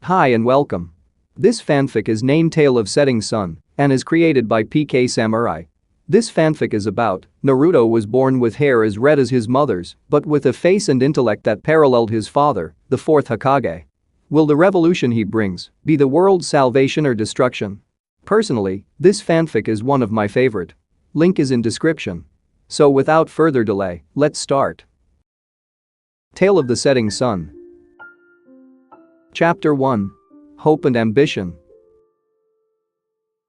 Hi and welcome. This fanfic is named Tale of Setting Sun and is created by PK Samurai. This fanfic is about Naruto was born with hair as red as his mother's, but with a face and intellect that paralleled his father, the fourth Hokage. Will the revolution he brings be the world's salvation or destruction? Personally, this fanfic is one of my favorite. Link is in description. So without further delay, let's start. Tale of the Setting Sun. Chapter 1. Hope and Ambition.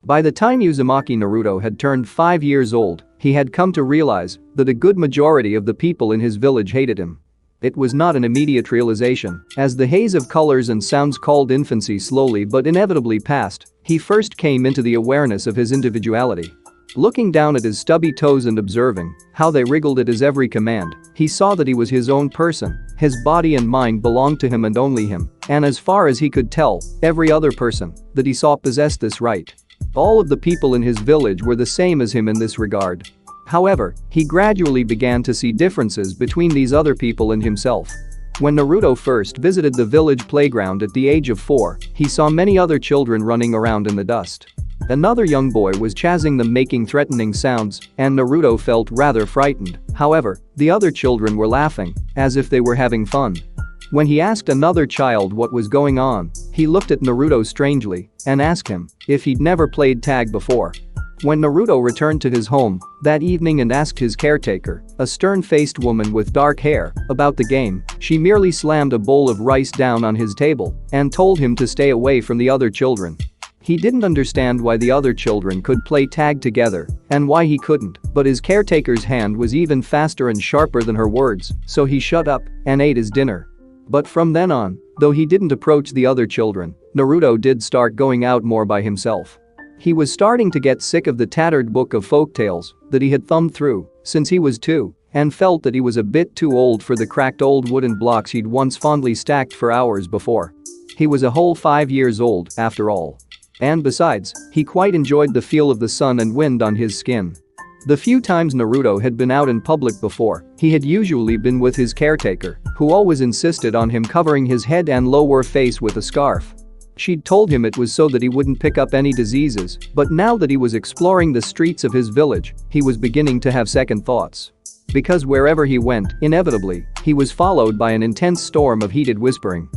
By the time Uzumaki Naruto had turned 5 years old, he had come to realize that a good majority of the people in his village hated him. It was not an immediate realization, as the haze of colors and sounds called infancy slowly but inevitably passed. He first came into the awareness of his individuality. Looking down at his stubby toes and observing how they wriggled at his every command, he saw that he was his own person, his body and mind belonged to him and only him, and as far as he could tell, every other person that he saw possessed this right. All of the people in his village were the same as him in this regard. However, he gradually began to see differences between these other people and himself. When Naruto first visited the village playground at the age of 4, he saw many other children running around in the dust. Another young boy was chasing them, making threatening sounds, and Naruto felt rather frightened. However, the other children were laughing, as if they were having fun. When he asked another child what was going on, he looked at Naruto strangely and asked him if he'd never played tag before. When Naruto returned to his home that evening and asked his caretaker, a stern-faced woman with dark hair, about the game, she merely slammed a bowl of rice down on his table and told him to stay away from the other children. He didn't understand why the other children could play tag together and why he couldn't, but his caretaker's hand was even faster and sharper than her words, so he shut up and ate his dinner. But from then on, though he didn't approach the other children, Naruto did start going out more by himself. He was starting to get sick of the tattered book of folktales that he had thumbed through since he was 2 and felt that he was a bit too old for the cracked old wooden blocks he'd once fondly stacked for hours before. He was a whole 5 years old, after all. And besides, he quite enjoyed the feel of the sun and wind on his skin. The few times Naruto had been out in public before, he had usually been with his caretaker, who always insisted on him covering his head and lower face with a scarf. She'd told him it was so that he wouldn't pick up any diseases, but now that he was exploring the streets of his village, he was beginning to have second thoughts. Because wherever he went, inevitably, he was followed by an intense storm of heated whispering.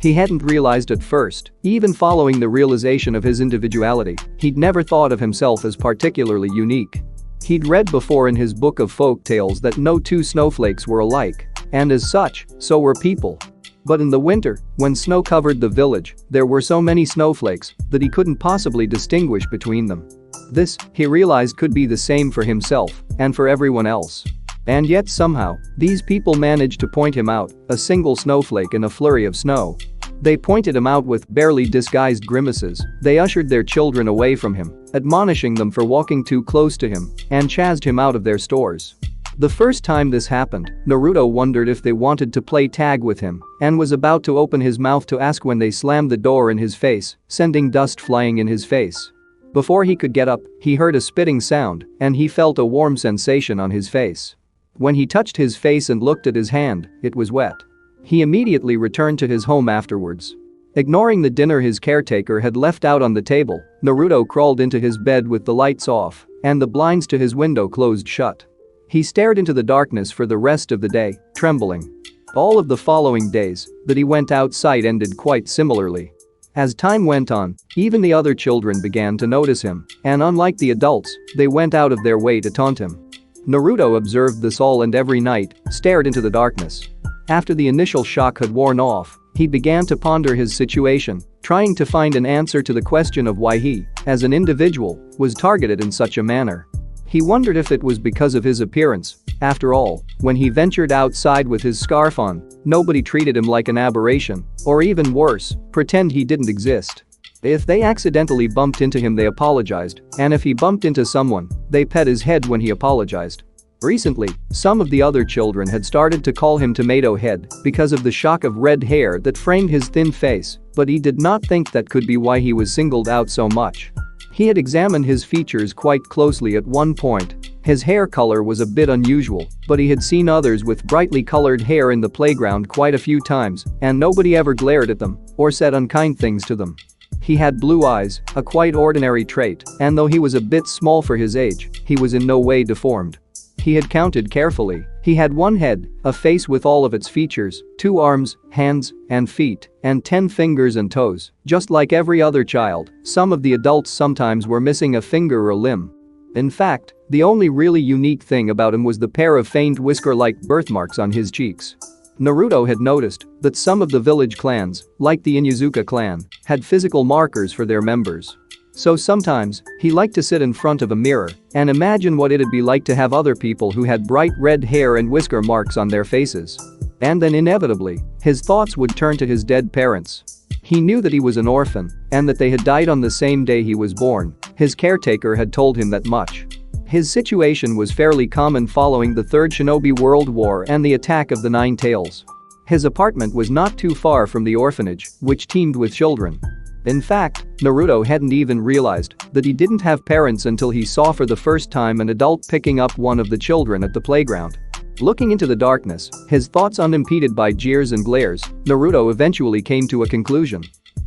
He hadn't realized at first, even following the realization of his individuality, he'd never thought of himself as particularly unique. He'd read before in his book of folk tales that no two snowflakes were alike, and as such, so were people. But in the winter, when snow covered the village, there were so many snowflakes that he couldn't possibly distinguish between them. This, he realized, could be the same for himself and for everyone else. And yet somehow, these people managed to point him out, a single snowflake in a flurry of snow. They pointed him out with barely disguised grimaces. They ushered their children away from him, admonishing them for walking too close to him, and chased him out of their stores. The first time this happened, Naruto wondered if they wanted to play tag with him and was about to open his mouth to ask when they slammed the door in his face, sending dust flying in his face. Before he could get up, he heard a spitting sound and he felt a warm sensation on his face. When he touched his face and looked at his hand, it was wet. He immediately returned to his home afterwards. Ignoring the dinner his caretaker had left out on the table, Naruto crawled into his bed with the lights off and the blinds to his window closed shut. He stared into the darkness for the rest of the day, trembling. All of the following days that he went outside ended quite similarly. As time went on, even the other children began to notice him, and unlike the adults, they went out of their way to taunt him. Naruto observed this all and every night, stared into the darkness. After the initial shock had worn off, he began to ponder his situation, trying to find an answer to the question of why he, as an individual, was targeted in such a manner. He wondered if it was because of his appearance. After all, when he ventured outside with his scarf on, nobody treated him like an aberration, or even worse, pretend he didn't exist. If they accidentally bumped into him, they apologized, and if he bumped into someone, they pet his head when he apologized. Recently, some of the other children had started to call him Tomato Head because of the shock of red hair that framed his thin face, but he did not think that could be why he was singled out so much. He had examined his features quite closely at one point. His hair color was a bit unusual, but he had seen others with brightly colored hair in the playground quite a few times, and nobody ever glared at them or said unkind things to them. He had blue eyes, a quite ordinary trait, and though he was a bit small for his age, he was in no way deformed. He had counted carefully. He had one head, a face with all of its features, 2 arms, hands, and feet, and 10 fingers and toes. Just like every other child, some of the adults sometimes were missing a finger or a limb. In fact, the only really unique thing about him was the pair of faint whisker-like birthmarks on his cheeks. Naruto had noticed that some of the village clans, like the Inuzuka clan, had physical markers for their members. So sometimes, he liked to sit in front of a mirror and imagine what it'd be like to have other people who had bright red hair and whisker marks on their faces. And then inevitably, his thoughts would turn to his dead parents. He knew that he was an orphan and that they had died on the same day he was born. His caretaker had told him that much. His situation was fairly common following the Third Shinobi World War and the attack of the Nine Tails. His apartment was not too far from the orphanage, which teemed with children. In fact, Naruto hadn't even realized that he didn't have parents until he saw for the first time an adult picking up one of the children at the playground. Looking into the darkness, his thoughts unimpeded by jeers and glares, Naruto eventually came to a conclusion.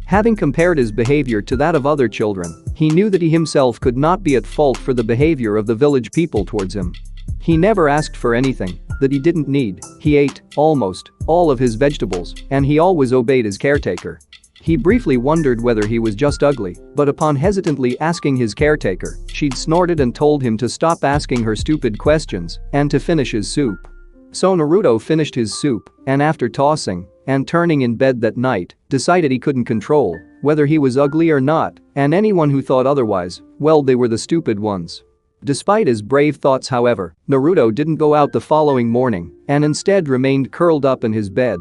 Having compared his behavior to that of other children, he knew that he himself could not be at fault for the behavior of the village people towards him. He never asked for anything that he didn't need, he ate almost all of his vegetables, and he always obeyed his caretaker. He briefly wondered whether he was just ugly, but upon hesitantly asking his caretaker, she'd snorted and told him to stop asking her stupid questions and to finish his soup. So Naruto finished his soup and after tossing and turning in bed that night, decided he couldn't control whether he was ugly or not, and anyone who thought otherwise, well, they were the stupid ones. Despite his brave thoughts, however, Naruto didn't go out the following morning and instead remained curled up in his bed.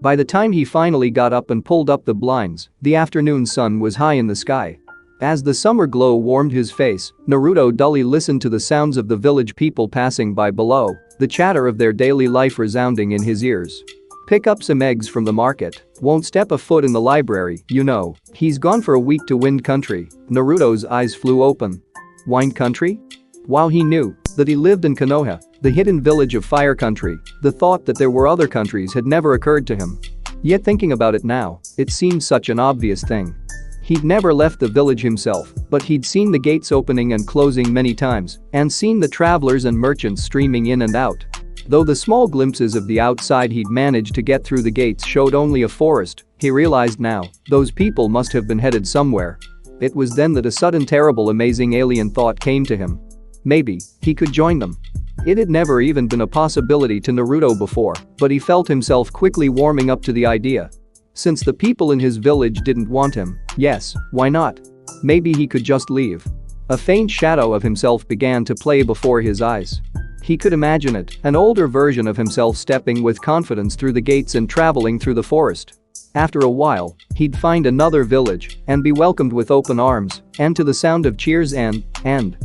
By the time he finally got up and pulled up the blinds, the afternoon sun was high in the sky. As the summer glow warmed his face, Naruto dully listened to the sounds of the village people passing by below, the chatter of their daily life resounding in his ears. Pick up some eggs from the market, won't step a foot in the library, you know, he's gone for a week to Wind Country. Naruto's eyes flew open. Wind Country? While he knew that he lived in Konoha, the hidden village of Fire Country, the thought that there were other countries had never occurred to him. Yet thinking about it now, it seemed such an obvious thing. He'd never left the village himself, but he'd seen the gates opening and closing many times and seen the travelers and merchants streaming in and out. Though the small glimpses of the outside he'd managed to get through the gates showed only a forest, he realized now, those people must have been headed somewhere. It was then that a sudden terrible amazing alien thought came to him. Maybe he could join them. It had never even been a possibility to Naruto before, but he felt himself quickly warming up to the idea. Since the people in his village didn't want him, yes, why not? Maybe he could just leave. A faint shadow of himself began to play before his eyes. He could imagine it, an older version of himself stepping with confidence through the gates and traveling through the forest. After a while, he'd find another village and be welcomed with open arms and to the sound of cheers and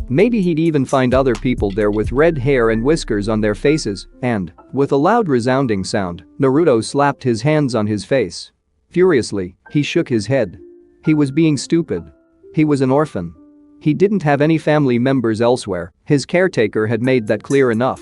maybe he'd even find other people there with red hair and whiskers on their faces and, with a loud resounding sound, Naruto slapped his hands on his face. Furiously, he shook his head. He was being stupid. He was an orphan. He didn't have any family members elsewhere, his caretaker had made that clear enough.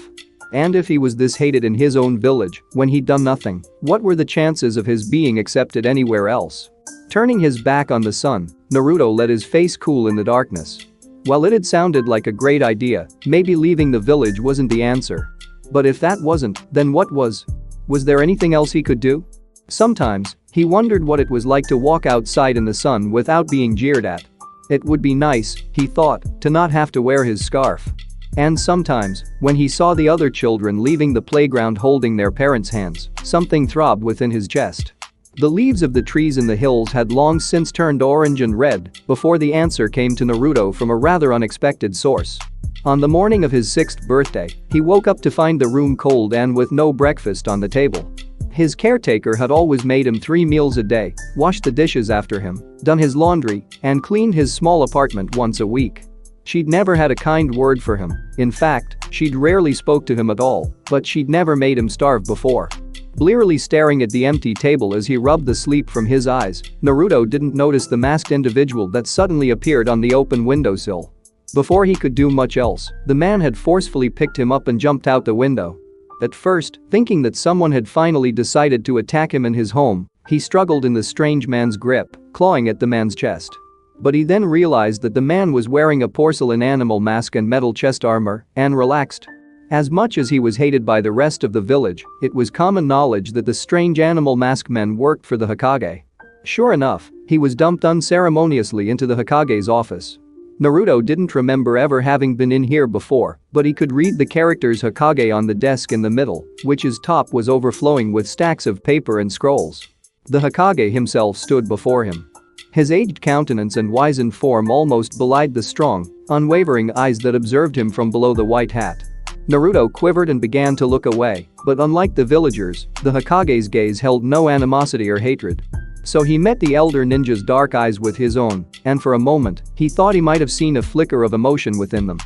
And if he was this hated in his own village, when he'd done nothing, what were the chances of his being accepted anywhere else? Turning his back on the sun, Naruto let his face cool in the darkness. While it had sounded like a great idea, maybe leaving the village wasn't the answer. But if that wasn't, then what was? Was there anything else he could do? Sometimes, he wondered what it was like to walk outside in the sun without being jeered at. It would be nice, he thought, to not have to wear his scarf. And sometimes, when he saw the other children leaving the playground holding their parents' hands, something throbbed within his chest. The leaves of the trees in the hills had long since turned orange and red before the answer came to Naruto from a rather unexpected source. On the morning of his 6th birthday, he woke up to find the room cold and with no breakfast on the table. His caretaker had always made him 3 meals a day, washed the dishes after him, done his laundry, and cleaned his small apartment once a week. She'd never had a kind word for him. In fact, she'd rarely spoke to him at all, but she'd never made him starve before. Blearily staring at the empty table as he rubbed the sleep from his eyes, Naruto didn't notice the masked individual that suddenly appeared on the open windowsill. Before he could do much else, the man had forcefully picked him up and jumped out the window. At first, thinking that someone had finally decided to attack him in his home, He struggled in the strange man's grip, clawing at the man's chest. But he then realized that the man was wearing a porcelain animal mask and metal chest armor, and relaxed. As much as he was hated by the rest of the village, it was common knowledge that the strange animal mask men worked for the Hokage. Sure enough, he was dumped unceremoniously into the Hokage's office. Naruto didn't remember ever having been in here before, but he could read the characters Hokage on the desk in the middle, which's top was overflowing with stacks of paper and scrolls. The Hokage himself stood before him. His aged countenance and wizened form almost belied the strong, unwavering eyes that observed him from below the white hat. Naruto quivered and began to look away, but unlike the villagers, the Hokage's gaze held no animosity or hatred. So he met the elder ninja's dark eyes with his own, and for a moment, he thought he might have seen a flicker of emotion within them.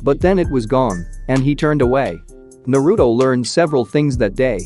But then it was gone, and he turned away. Naruto learned several things that day.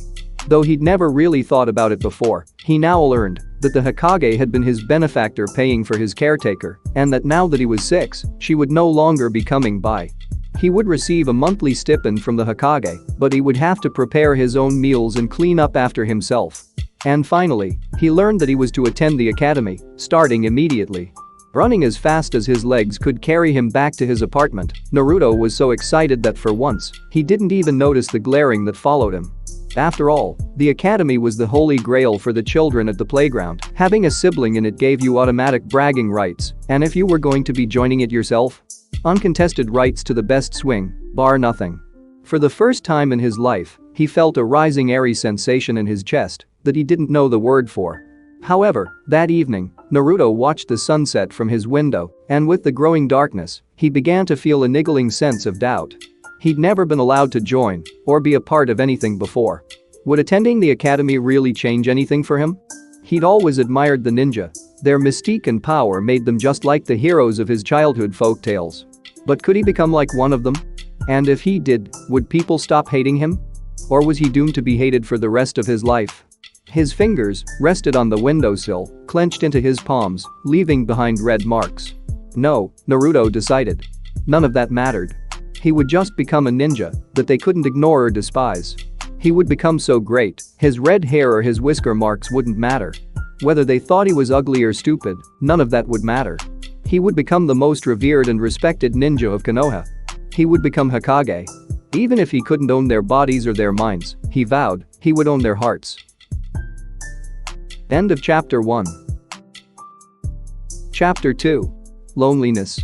Though he'd never really thought about it before, he now learned that the Hokage had been his benefactor paying for his caretaker, and that now that he was 6, she would no longer be coming by. He would receive a monthly stipend from the Hokage, but he would have to prepare his own meals and clean up after himself. And finally, he learned that he was to attend the academy, starting immediately. Running as fast as his legs could carry him back to his apartment, Naruto was so excited that for once, he didn't even notice the glaring that followed him. After all, the academy was the holy grail for the children at the playground. Having a sibling in it gave you automatic bragging rights, and if you were going to be joining it yourself, uncontested rights to the best swing, bar nothing. For the first time in his life, he felt a rising airy sensation in his chest that he didn't know the word for. However, that evening, Naruto watched the sunset from his window, and with the growing darkness, he began to feel a niggling sense of doubt. He'd never been allowed to join or be a part of anything before. Would attending the academy really change anything for him? He'd always admired the ninja. Their mystique and power made them just like the heroes of his childhood folktales. But could he become like one of them? And if he did, would people stop hating him? Or was he doomed to be hated for the rest of his life? His fingers rested on the windowsill, clenched into his palms, leaving behind red marks. No, Naruto decided. None of that mattered. He would just become a ninja that they couldn't ignore or despise. He would become so great, his red hair or his whisker marks wouldn't matter. Whether they thought he was ugly or stupid, none of that would matter. He would become the most revered and respected ninja of Konoha. He would become Hokage. Even if he couldn't own their bodies or their minds, he vowed he would own their hearts. End of Chapter 1. Chapter 2. Loneliness.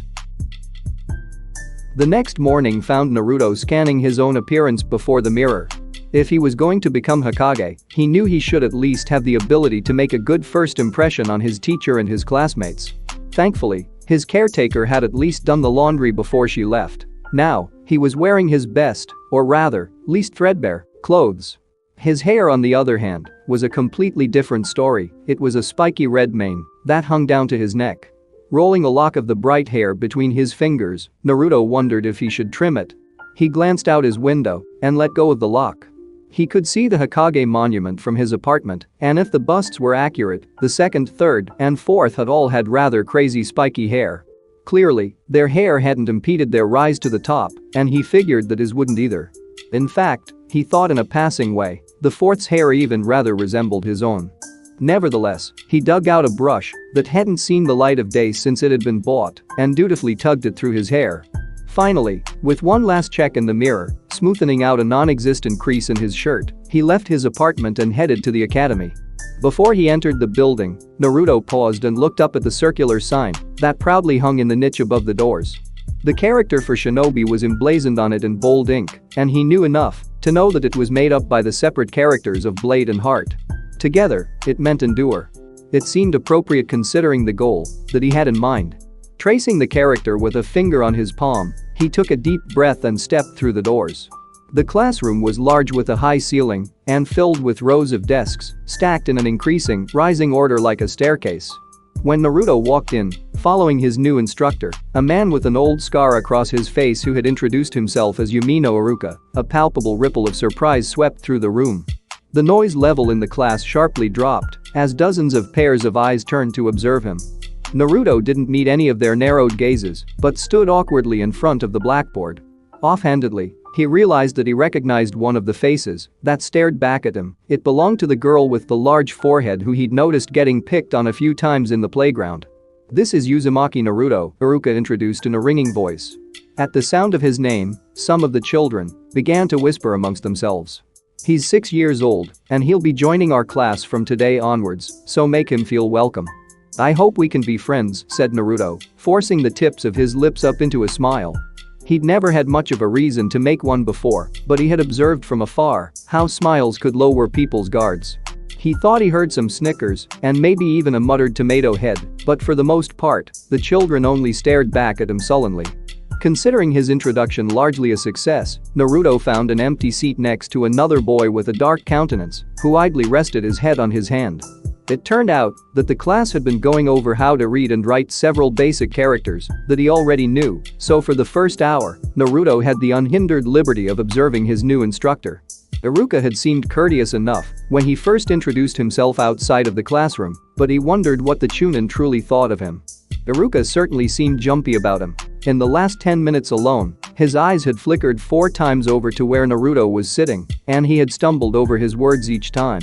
The next morning found Naruto scanning his own appearance before the mirror. If he was going to become Hokage, he knew he should at least have the ability to make a good first impression on his teacher and his classmates. Thankfully, his caretaker had at least done the laundry before she left. Now, he was wearing his best, or rather, least threadbare, clothes. His hair, on the other hand, was a completely different story. It was a spiky red mane that hung down to his neck. Rolling a lock of the bright hair between his fingers, Naruto wondered if he should trim it. He glanced out his window and let go of the lock. He could see the Hokage monument from his apartment, and if the busts were accurate, the second, third, and fourth had all had rather crazy spiky hair. Clearly, their hair hadn't impeded their rise to the top, and he figured that his wouldn't either. In fact, he thought in a passing way, the fourth's hair even rather resembled his own. Nevertheless, he dug out a brush that hadn't seen the light of day since it had been bought and dutifully tugged it through his hair. Finally, with one last check in the mirror, smoothing out a non-existent crease in his shirt, he left his apartment and headed to the academy. Before he entered the building, Naruto paused and looked up at the circular sign that proudly hung in the niche above the doors. The character for Shinobi was emblazoned on it in bold ink, and he knew enough to know that it was made up by the separate characters of Blade and Heart. Together, it meant endure. It seemed appropriate considering the goal that he had in mind. Tracing the character with a finger on his palm, he took a deep breath and stepped through the doors. The classroom was large with a high ceiling and filled with rows of desks, stacked in an increasing, rising order like a staircase. When Naruto walked in, following his new instructor, a man with an old scar across his face who had introduced himself as Yumino Iruka, a palpable ripple of surprise swept through the room. The noise level in the class sharply dropped as dozens of pairs of eyes turned to observe him. Naruto didn't meet any of their narrowed gazes, but stood awkwardly in front of the blackboard. Offhandedly, He realized that he recognized one of the faces that stared back at him. It belonged to the girl with the large forehead who he'd noticed getting picked on a few times in the playground. "This is Uzumaki Naruto," Haruka introduced in a ringing voice. At the sound of his name, some of the children began to whisper amongst themselves. "He's 6 years old, and he'll be joining our class from today onwards, so make him feel welcome." "I hope we can be friends," said Naruto, forcing the tips of his lips up into a smile. He'd never had much of a reason to make one before, but he had observed from afar how smiles could lower people's guards. He thought he heard some snickers and maybe even a muttered tomato head, but for the most part, the children only stared back at him sullenly. Considering his introduction largely a success, Naruto found an empty seat next to another boy with a dark countenance who idly rested his head on his hand. It turned out that the class had been going over how to read and write several basic characters that he already knew, so for the first hour, Naruto had the unhindered liberty of observing his new instructor. Haruka had seemed courteous enough when he first introduced himself outside of the classroom, but he wondered what the Chunin truly thought of him. Haruka certainly seemed jumpy about him. In the last 10 minutes alone, his eyes had flickered 4 times over to where Naruto was sitting, and he had stumbled over his words each time.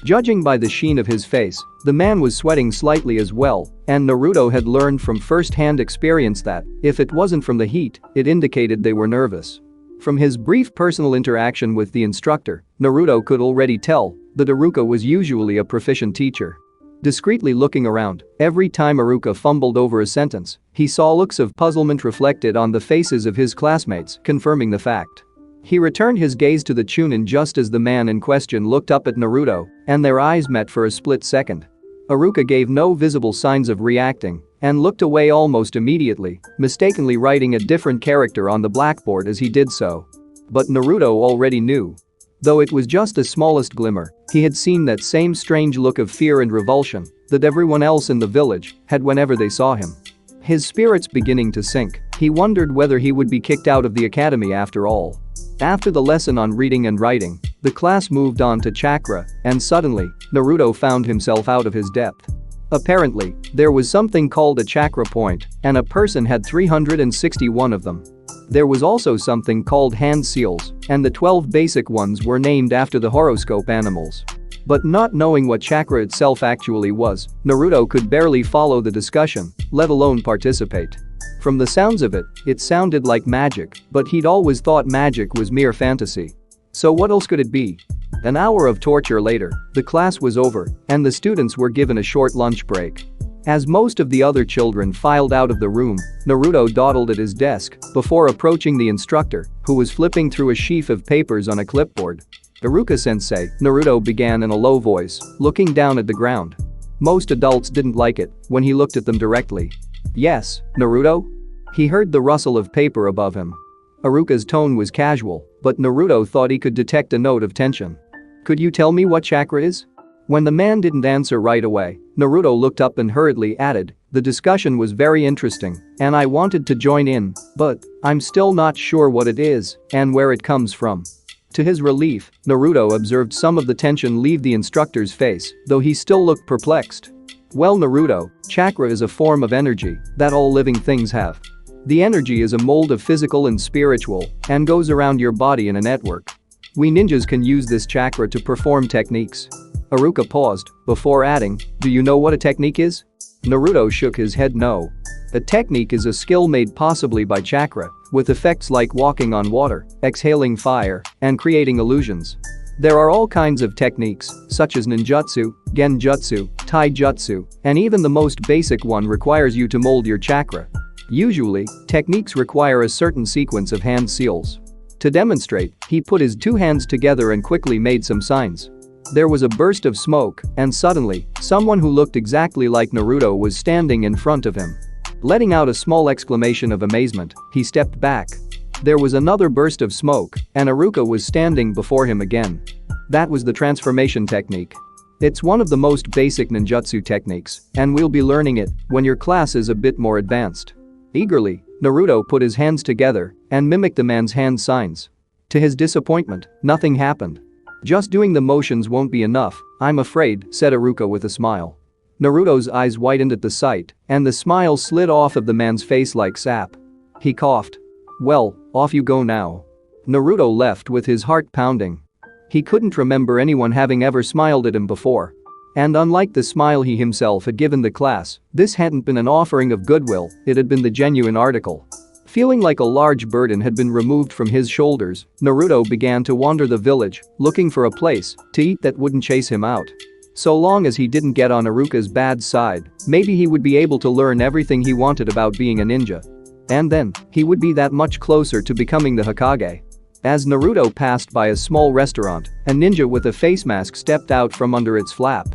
Judging by the sheen of his face, the man was sweating slightly as well, and Naruto had learned from first-hand experience that, if it wasn't from the heat, it indicated they were nervous. From his brief personal interaction with the instructor, Naruto could already tell that Haruka was usually a proficient teacher. Discreetly looking around, every time Haruka fumbled over a sentence, he saw looks of puzzlement reflected on the faces of his classmates, confirming the fact. He returned his gaze to the Chunin just as the man in question looked up at Naruto, and their eyes met for a split second. Haruka gave no visible signs of reacting and looked away almost immediately, mistakenly writing a different character on the blackboard as he did so. But Naruto already knew. Though it was just the smallest glimmer, he had seen that same strange look of fear and revulsion that everyone else in the village had whenever they saw him. His spirits beginning to sink, he wondered whether he would be kicked out of the academy after all. After the lesson on reading and writing, the class moved on to chakra, and suddenly, Naruto found himself out of his depth. Apparently, there was something called a chakra point, and a person had 361 of them. There was also something called hand seals, and the 12 basic ones were named after the horoscope animals. But not knowing what chakra itself actually was, Naruto could barely follow the discussion, let alone participate. From the sounds of it, it sounded like magic, but he'd always thought magic was mere fantasy. So what else could it be? An hour of torture later, the class was over, and the students were given a short lunch break. As most of the other children filed out of the room, Naruto dawdled at his desk before approaching the instructor, who was flipping through a sheaf of papers on a clipboard. "Haruka-sensei," Naruto began in a low voice, looking down at the ground. Most adults didn't like it when he looked at them directly. "Yes, Naruto?" He heard the rustle of paper above him. Haruka's tone was casual, but Naruto thought he could detect a note of tension. "Could you tell me what chakra is?" When the man didn't answer right away, Naruto looked up and hurriedly added, "The discussion was very interesting, and I wanted to join in, but I'm still not sure what it is and where it comes from." To his relief, Naruto observed some of the tension leave the instructor's face, though he still looked perplexed. "Well, Naruto, chakra is a form of energy that all living things have. The energy is a mold of physical and spiritual and goes around your body in a network. We ninjas can use this chakra to perform techniques." Haruka paused before adding, "Do you know what a technique is?" Naruto shook his head no. A technique is a skill made possibly by chakra, with effects like walking on water, exhaling fire, and creating illusions. There are all kinds of techniques, such as ninjutsu, genjutsu, taijutsu, and even the most basic one requires you to mold your chakra. Usually, techniques require a certain sequence of hand seals. To demonstrate, he put his 2 hands together and quickly made some signs. There was a burst of smoke, and suddenly, someone who looked exactly like Naruto was standing in front of him. Letting out a small exclamation of amazement, he stepped back. There was another burst of smoke, and Haruka was standing before him again. That was the transformation technique. It's one of the most basic ninjutsu techniques, and we'll be learning it when your class is a bit more advanced. Eagerly, Naruto put his hands together and mimicked the man's hand signs. To his disappointment, nothing happened. "Just doing the motions won't be enough, I'm afraid," said Haruka with a smile. Naruto's eyes widened at the sight, and the smile slid off of the man's face like sap. He coughed. "Well, off you go now." Naruto left with his heart pounding. He couldn't remember anyone having ever smiled at him before. And unlike the smile he himself had given the class, this hadn't been an offering of goodwill, it had been the genuine article. Feeling like a large burden had been removed from his shoulders, Naruto began to wander the village, looking for a place to eat that wouldn't chase him out. So long as he didn't get on Iruka's bad side, maybe he would be able to learn everything he wanted about being a ninja. And then, he would be that much closer to becoming the Hokage. As Naruto passed by a small restaurant, a ninja with a face mask stepped out from under its flap.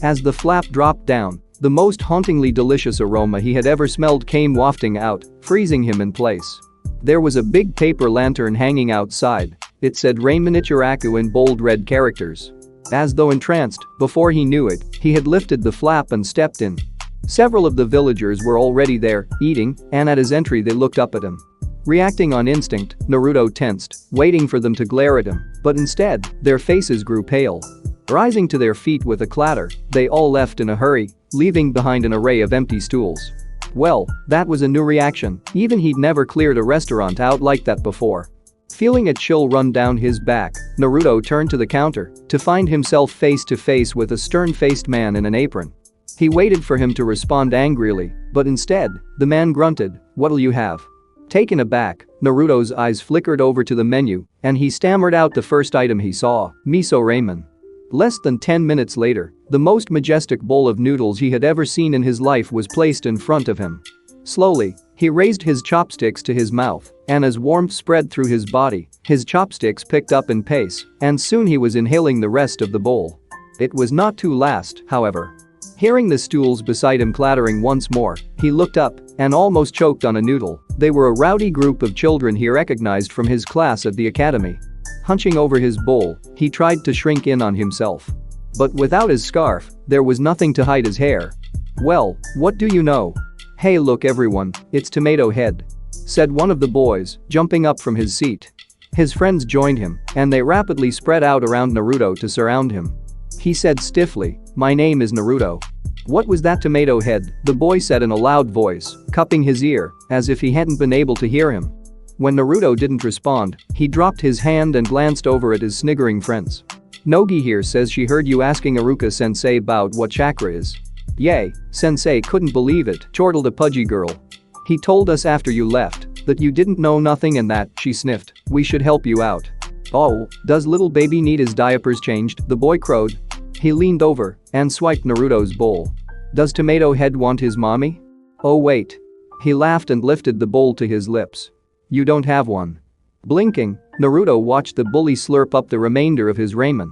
As the flap dropped down, the most hauntingly delicious aroma he had ever smelled came wafting out, freezing him in place. There was a big paper lantern hanging outside. It said Ramen Ichiraku in bold red characters. As though entranced, before he knew it, he had lifted the flap and stepped in. Several of the villagers were already there, eating, and at his entry they looked up at him. Reacting on instinct, Naruto tensed, waiting for them to glare at him, but instead, their faces grew pale. Rising to their feet with a clatter, they all left in a hurry, leaving behind an array of empty stools. Well, that was a new reaction, even he'd never cleared a restaurant out like that before. Feeling a chill run down his back, Naruto turned to the counter to find himself face to face with a stern-faced man in an apron. He waited for him to respond angrily, but instead, the man grunted, "What'll you have?" Taken aback, Naruto's eyes flickered over to the menu, and he stammered out the first item he saw, miso ramen. Less than 10 minutes later, the most majestic bowl of noodles he had ever seen in his life was placed in front of him. Slowly, he raised his chopsticks to his mouth, and as warmth spread through his body, his chopsticks picked up in pace, and soon he was inhaling the rest of the bowl. It was not to last, however. Hearing the stools beside him clattering once more, he looked up and almost choked on a noodle. They were a rowdy group of children he recognized from his class at the academy. Hunching over his bowl, he tried to shrink in on himself. But without his scarf, there was nothing to hide his hair. "Well, what do you know? Hey look everyone, it's Tomato Head," said one of the boys, jumping up from his seat. His friends joined him, and they rapidly spread out around Naruto to surround him. He said stiffly, "My name is Naruto." "What was that, Tomato Head?" the boy said in a loud voice, cupping his ear, as if he hadn't been able to hear him. When Naruto didn't respond, he dropped his hand and glanced over at his sniggering friends. "Nogi here says she heard you asking Iruka-sensei about what chakra is." "Yay, sensei couldn't believe it," chortled a pudgy girl. "He told us after you left that you didn't know nothing and that," she sniffed, "we should help you out." "Oh, does little baby need his diapers changed?" the boy crowed. He leaned over and swiped Naruto's bowl. "Does Tomato Head want his mommy?" "Oh wait." He laughed and lifted the bowl to his lips. "You don't have one." Blinking, Naruto watched the bully slurp up the remainder of his ramen.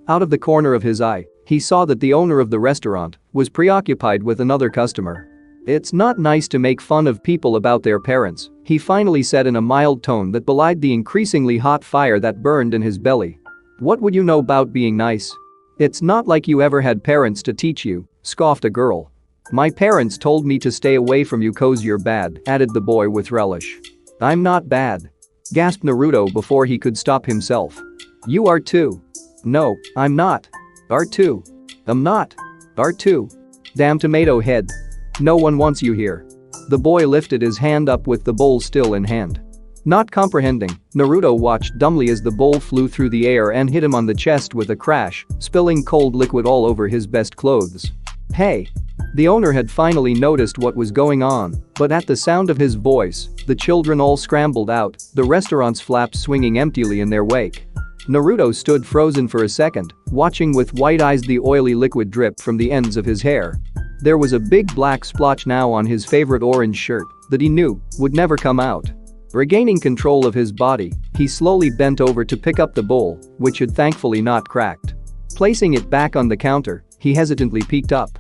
Out of the corner of his eye, he saw that the owner of the restaurant was preoccupied with another customer. "It's not nice to make fun of people about their parents," he finally said in a mild tone that belied the increasingly hot fire that burned in his belly. "What would you know about being nice? It's not like you ever had parents to teach you," scoffed a girl. "My parents told me to stay away from you 'cause you're bad," added the boy with relish. "I'm not bad," gasped Naruto before he could stop himself. "You are too." "No, I'm not." "Are too." "I'm not." "Are too." "Damn Tomato Head. No one wants you here." The boy lifted his hand up with the bowl still in hand. Not comprehending, Naruto watched dumbly as the bowl flew through the air and hit him on the chest with a crash, spilling cold liquid all over his best clothes. "Hey!" The owner had finally noticed what was going on, but at the sound of his voice, the children all scrambled out, the restaurant's flaps swinging emptily in their wake. Naruto stood frozen for a second, watching with wide eyes the oily liquid drip from the ends of his hair. There was a big black splotch now on his favorite orange shirt that he knew would never come out. Regaining control of his body, he slowly bent over to pick up the bowl, which had thankfully not cracked. Placing it back on the counter, he hesitantly peeked up.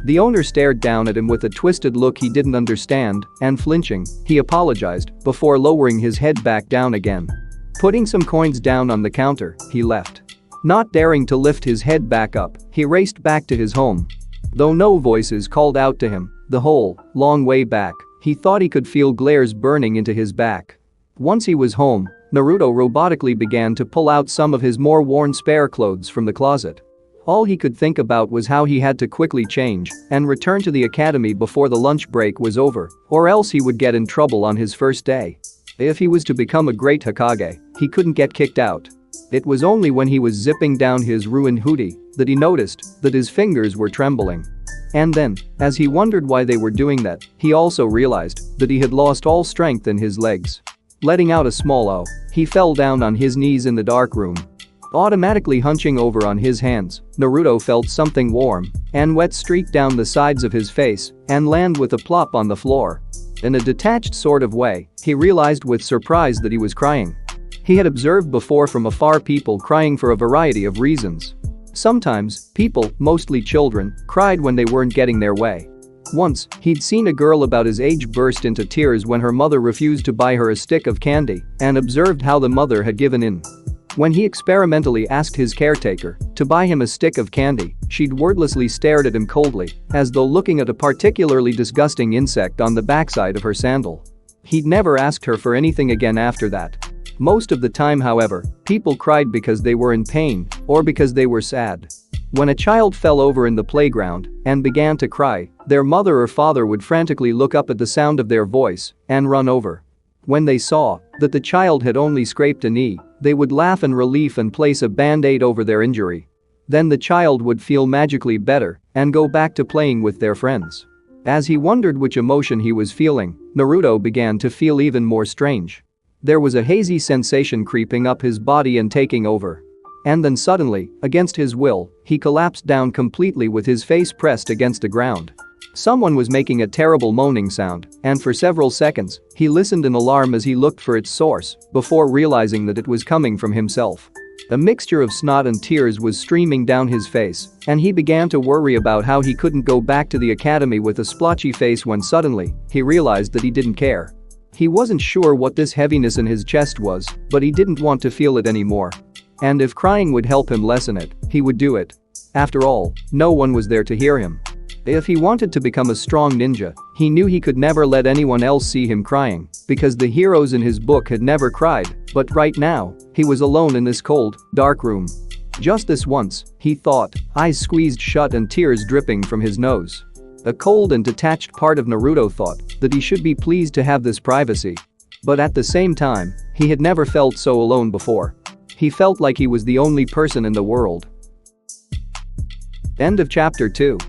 The owner stared down at him with a twisted look he didn't understand, and flinching, he apologized before lowering his head back down again. Putting some coins down on the counter, he left. Not daring to lift his head back up, he raced back to his home. Though no voices called out to him, the whole long way back, he thought he could feel glares burning into his back. Once he was home, Naruto robotically began to pull out some of his more worn spare clothes from the closet. All he could think about was how he had to quickly change and return to the academy before the lunch break was over, or else he would get in trouble on his first day. If he was to become a great Hokage, he couldn't get kicked out. It was only when he was zipping down his ruined hoodie that he noticed that his fingers were trembling. And then, as he wondered why they were doing that, he also realized that he had lost all strength in his legs. Letting out a small "oh," he fell down on his knees in the dark room. Automatically hunching over on his hands, Naruto felt something warm and wet streak down the sides of his face and land with a plop on the floor. In a detached sort of way, he realized with surprise that he was crying. He had observed before from afar people crying for a variety of reasons. Sometimes, people, mostly children, cried when they weren't getting their way. Once, he'd seen a girl about his age burst into tears when her mother refused to buy her a stick of candy and observed how the mother had given in. When he experimentally asked his caretaker to buy him a stick of candy, she'd wordlessly stared at him coldly, as though looking at a particularly disgusting insect on the backside of her sandal. He'd never asked her for anything again after that. Most of the time, however, people cried because they were in pain or because they were sad. When a child fell over in the playground and began to cry, their mother or father would frantically look up at the sound of their voice and run over. When they saw that the child had only scraped a knee, they would laugh in relief and place a band-aid over their injury. Then the child would feel magically better and go back to playing with their friends. As he wondered which emotion he was feeling, Naruto began to feel even more strange. There was a hazy sensation creeping up his body and taking over. And then suddenly, against his will, he collapsed down completely with his face pressed against the ground. Someone was making a terrible moaning sound, and for several seconds, he listened in alarm as he looked for its source before realizing that it was coming from himself. A mixture of snot and tears was streaming down his face, and he began to worry about how he couldn't go back to the academy with a splotchy face when suddenly, he realized that he didn't care. He wasn't sure what this heaviness in his chest was, but he didn't want to feel it anymore. And if crying would help him lessen it, he would do it. After all, no one was there to hear him. If he wanted to become a strong ninja, he knew he could never let anyone else see him crying, because the heroes in his book had never cried, but right now, he was alone in this cold, dark room. Just this once, he thought, eyes squeezed shut and tears dripping from his nose. A cold and detached part of Naruto thought that he should be pleased to have this privacy. But at the same time, he had never felt so alone before. He felt like he was the only person in the world. End of chapter 2.